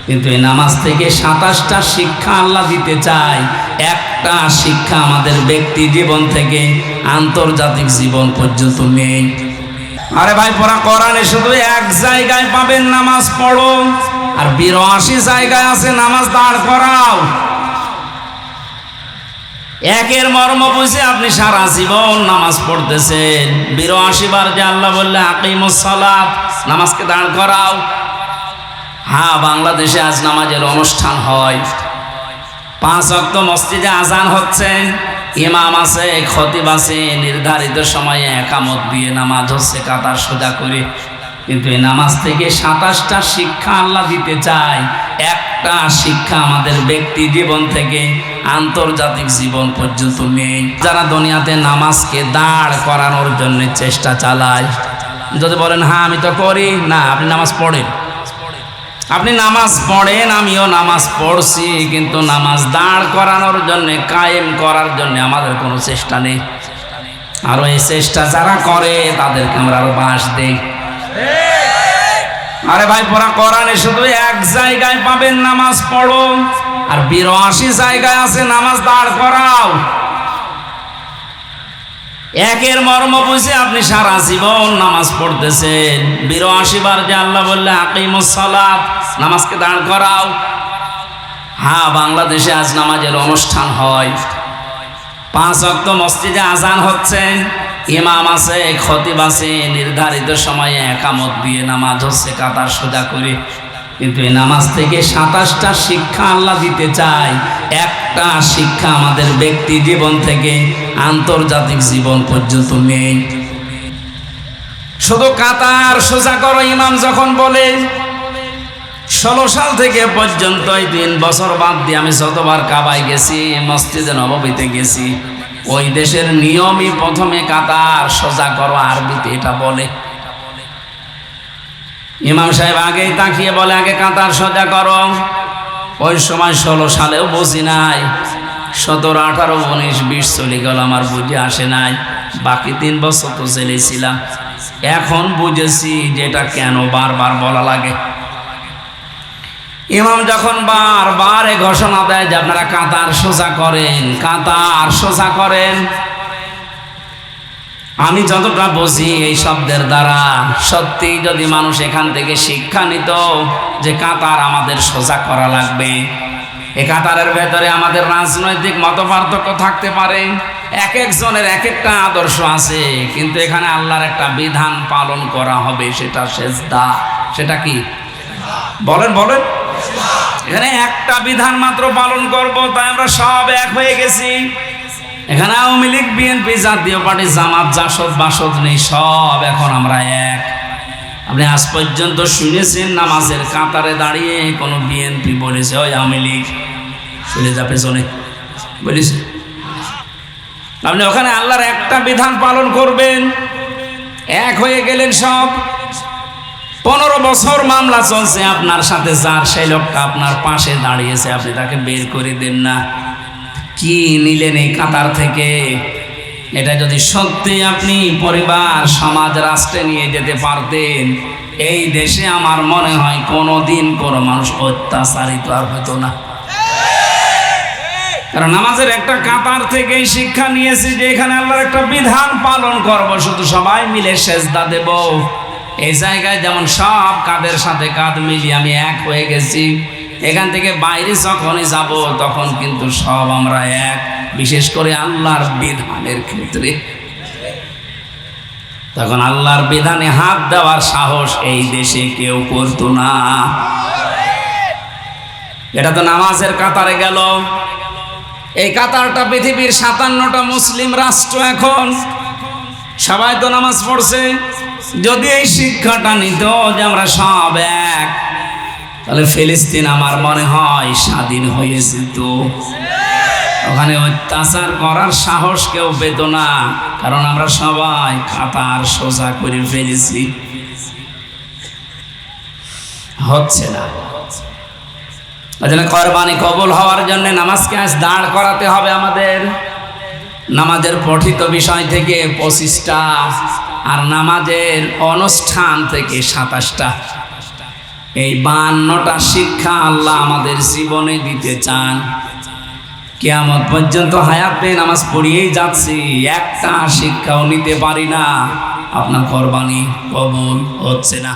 কিন্তু এই নামাজ থেকে 27টা শিক্ষা আল্লাহ দিতে চায়। একটা শিক্ষা আমাদের ব্যক্তি জীবন থেকে আন্তর্জাতিক জীবন পর্যন্ত নেই। আরে ভাই, পড়া কোরআনে শুধু এক জায়গায় পাবেন নামাজ পড়ো, আর 82 জায়গায় আছে নামাজ দাঁড় করাও। একের মর্ম বুঝে আপনি সারা জীবন নামাজ পড়তেছেন, 82 বার যে আল্লাহ বললে আকিমুস সালাত, নামাজকে দাঁড় করাও। হ্যাঁ, বাংলাদেশে আজ নামাজের অনুষ্ঠান হয়, 5 ওয়াক্ত মসজিদে আজান হচ্ছে, ইমাম আছে, খতিব আছে, নির্ধারিত সময়ে একামত দিয়ে নামাজ হচ্ছে কাতার সোজা করে। কিন্তু এই নামাজ থেকে 27টা শিক্ষা আল্লাহ দিতে চায়। একটা শিক্ষা আমাদের ব্যক্তি জীবন থেকে আন্তর্জাতিক জীবন পর্যন্ত নেই। যারা দুনিয়াতে নামাজকে দাঁড় করানোর জন্য চেষ্টা চালায়, যদি বলেন হ্যাঁ আমি তো করি, না, আপনি নামাজ পড়েন, আপনি নামাজ পড়েন, আমিও নামাজ পড়ছি, কিন্তু নামাজ দাঁড় করানোর জন্য, কায়েম করার জন্য আমাদের কোনো চেষ্টা নেই। আরো এই চেষ্টা যারা করে তাদেরকে আমরা আরো বাঁশ দেই। আরে ভাই, পড়া কোরআনে শুধু এক জায়গায় পাবেন নামাজ পড়ো, আর 82 জায়গায় আছে নামাজ দাঁড় করাও। একের মর্ম বুঝে আপনি সারা জীবন নামাজ পড়তেছেন, 82 বার যে আল্লাহ বললে আকিমুস সালাত, নামাজকে দাঁড় করাও। হ্যাঁ, বাংলাদেশে আজ নামাজের অনুষ্ঠান হয়, 5 ওয়াক্ত মসজিদে আজান হচ্ছে, ইমাম আছে, খতিব আছে, নির্ধারিত সময়ে একামত দিয়ে নামাজ হচ্ছে কাতার সোজা করে। কিন্তু এই নামাজ থেকে 27টা শিক্ষা আল্লাহ দিতে চায়। একটা শিক্ষা আমাদের ব্যক্তি জীবন থেকে আন্তর্জাতিক জীবন পর্যন্ত নেই। শুধু কাতার সোজা করো ইমাম যখন বলে, 16 সাল থেকে পর্যন্ত এই 3 বছর বাদ দিয়ে আমি যতবার কাবায় গেছি, মসজিদে নববীতে গেছি, ওই দেশের নিয়মই প্রথমে কাতার সোজা করো, আরবিতে এটা বলে। ইমাম সাহেব আগেই তাকিয়ে বলে আগে কাতার সোজা করো। ওই সময় 16 সালেও বুঝি নাই, 17, 18, 19, 20 চলে গেল, আমার বুঝে আসে নাই। বাকি 3 বছর তো জেলে ছিলাম, এখন বুঝেছি যে এটা কেন বারবার বলা লাগে। ইমাম যখন বারবার ঘোষণা দেয় যে আপনারা কাতার সোজা করেন, কাতার সোজা করেন, আমি যতটা বুঝি এই শব্দের দ্বারা, সত্যি যদি মানুষ এখান থেকে শিক্ষা নিত যে কাতার আমাদের সোজা করা লাগবে। এই কাতারের ভেতরে আমাদের রাজনৈতিক মতপার্থক্য থাকতে পারে, এক একজনের এক একটা আদর্শ আছে, কিন্তু এখানে আল্লাহর একটা বিধান পালন করা হবে, সেটা সেজদা। সেটা কি বলেন বলেন? এখানে একটা বিধান মাত্র পালন করব, তাই আমরা সব এক হয়ে গেছি। এখানে আওয়ামী লীগ, বিএনপি, জাতীয় পার্টি, জামাত, জাসদ, বাসদ নেই, সব এখন আমরা এক। আপনি আজ পর্যন্ত শুনেছেন নামাজের কাতারে দাঁড়িয়ে কোনো বিএনপি বলেছে ওই আওয়ামী লীগ চলে যা পেছনে বলিস? আপনি ওখানে আল্লাহর একটা বিধান পালন করবেন, এক হয়ে গেলেন সব। 15 বছর মামলা চলছে আপনার সাথে, যার সেই লোকটা আপনার পাশে দাঁড়িয়েছে, আপনি তাকে বের করে দেন না। কি নিলেন এই কাতার থেকে? এটা যদি সত্যি আপনি পরিবার, সমাজ, রাষ্ট্রে নিয়ে যেতে পারতেন, এই দেশে আমার মনে হয় কোনোদিন কোনো মানুষ অত্যাচারিত আর হতো না। কারণ আমাদের একটা কাতার থেকেই শিক্ষা নিয়েছি যে এখানে আল্লাহর একটা বিধান পালন করব, শুধু সবাই মিলে সেজদা দেব। এই জায়গায় যেমন সব কাঁধের সাথে কাঁধ মিলিয়ে আমি এক হয়ে গেছি, এখান থেকে বাইরে যখনই যাব তখন কিন্তু সব আমরা এক, বিশেষ করে আল্লাহর বিধানের ক্ষেত্রে। তখন আল্লাহর বিধানে হাত দেওয়ার সাহস এই দেশে কেউ করতো না। এটা তো নামাজের কাতারে গেল। এই কাতারটা পৃথিবীর 57টা মুসলিম রাষ্ট্র, এখন সবাই তো নামাজ পড়ছে। যদি এই শিক্ষাটা নিত যে আমরা সব এক, তাহলে ফিলিস্তিন আমার মনে হয় স্বাধীন হয়ে যেত। ওখানে অত্যাচার করার সাহস কেউ পেত না, কারণ আমরা সবাই কাতার সোজা করে ফেলেছি। হচ্ছে না। কোরবানি কবুল হওয়ার জন্য নামাজকে আজ দাঁড় করাতে হবে আমাদের। নামাজের পঠিত বিষয় থেকে 25টা, আর নামাজের অনুষ্ঠান থেকে 27টা। এই 52টা শিক্ষা আল্লাহ আমাদের জীবনে দিতে চান। কিয়ামত পর্যন্ত হায়াত পেয়ে নামাজ পড়িয়েই যাচ্ছি, একটা শিক্ষাও নিতে পারি না, আপনার কোরবানি কবুল হচ্ছে না।